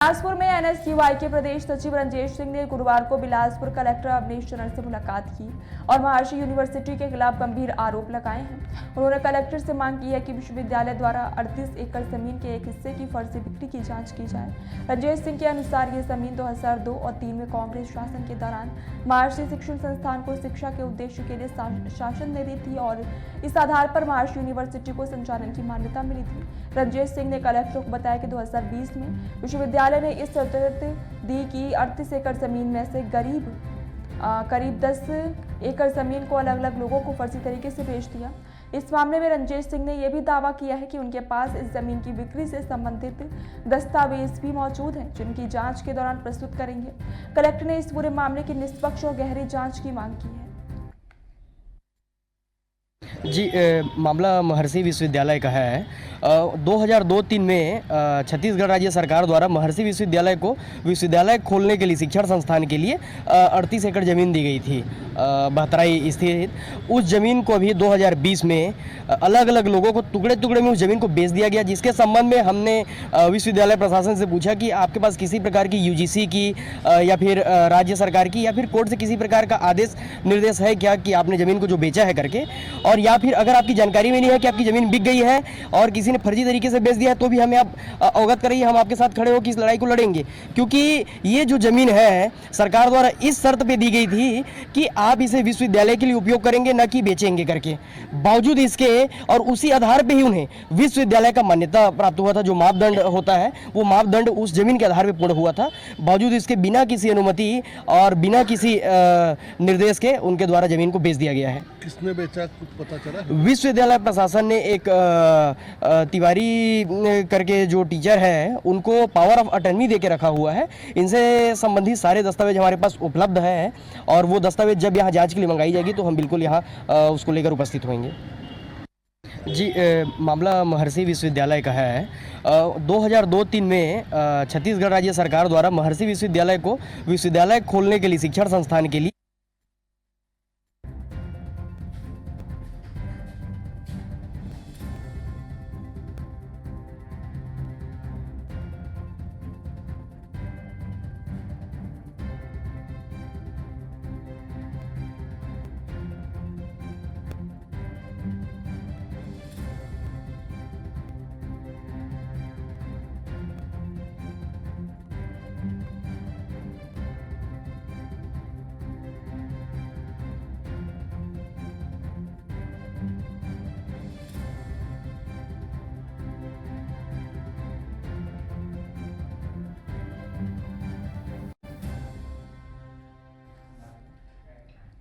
बिलासपुर में एनएसयूआई के प्रदेश सचिव रंजेश सिंह ने गुरुवार को बिलासपुर कलेक्टर अवनीश चरण से मुलाकात की और महर्षि यूनिवर्सिटी के खिलाफ गंभीर आरोप लगाए हैं। उन्होंने कलेक्टर से मांग की है कि विश्वविद्यालय द्वारा 38 एकड़ जमीन के एक हिस्से की फर्जी बिक्री की जांच की जाए। रंजेश सिंह के अनुसार ये जमीन 2002 और 3 में कांग्रेस शासन के दौरान महर्षि शिक्षण संस्थान को शिक्षा के उद्देश्य के लिए शासन दे दी थी और इस आधार पर महर्षि यूनिवर्सिटी को संचालन की मान्यता मिली थी। रंजेश सिंह ने कलेक्टर को बताया कि 2020 में विश्वविद्यालय ने इस शर्त दी कि 38 एकड़ जमीन में से करीब 10 एकड़ जमीन को अलग अलग लोगों को फर्जी तरीके से बेच दिया। इस मामले में रंजेश सिंह ने यह भी दावा किया है कि उनके पास इस जमीन की बिक्री से संबंधित दस्तावेज भी मौजूद हैं, जिनकी जांच के दौरान प्रस्तुत करेंगे। कलेक्टर ने इस पूरे मामले की निष्पक्ष और गहरी जांच की मांग की है। जी, मामला महर्षि विश्वविद्यालय का है। 2002-03 में छत्तीसगढ़ राज्य सरकार द्वारा महर्षि विश्वविद्यालय को विश्वविद्यालय खोलने के लिए शिक्षण संस्थान के लिए 38 एकड़ ज़मीन दी गई थी बहतराई स्थित। उस ज़मीन को अभी 2020 में अलग अलग लोगों को टुकड़े टुकड़े में उस ज़मीन को बेच दिया गया, जिसके संबंध में हमने विश्वविद्यालय प्रशासन से पूछा कि आपके पास किसी प्रकार की यूजीसी की या फिर राज्य सरकार की या फिर कोर्ट से किसी प्रकार का आदेश निर्देश है क्या कि आपने ज़मीन को जो बेचा है करके, और या फिर अगर आपकी जानकारी में नहीं है कि आपकी ज़मीन बिक गई है और किसी ने फर्जी तरीके से बेच दिया है तो भी हमें आप अवगत करिए, हम आपके साथ खड़े हो कि इस लड़ाई को लड़ेंगे। क्योंकि ये जो ज़मीन है सरकार द्वारा इस शर्त पे दी गई थी कि आप इसे विश्वविद्यालय के लिए उपयोग करेंगे, ना कि बेचेंगे करके। बावजूद इसके और उसी आधार पर ही उन्हें विश्वविद्यालय का मान्यता प्राप्त हुआ था। जो मापदंड होता है वो मापदंड उस जमीन के आधार पर पूर्ण हुआ था। बावजूद इसके बिना किसी अनुमति और बिना किसी निर्देश के उनके द्वारा जमीन को बेच दिया गया है। किसने बेचा कुछ पता चला? विश्वविद्यालय प्रशासन ने एक तिवारी करके जो टीचर है उनको पावर ऑफ अटर्नी दे के रखा हुआ है। इनसे संबंधित सारे दस्तावेज हमारे पास उपलब्ध हैं और वो दस्तावेज जब यहाँ जांच के लिए मंगाई जाएगी तो हम बिल्कुल यहाँ उसको लेकर उपस्थित होंगे। जी, मामला महर्षि विश्वविद्यालय का है। 2002-03 में छत्तीसगढ़ राज्य सरकार द्वारा महर्षि विश्वविद्यालय को विश्वविद्यालय खोलने के लिए शिक्षण संस्थान के लिए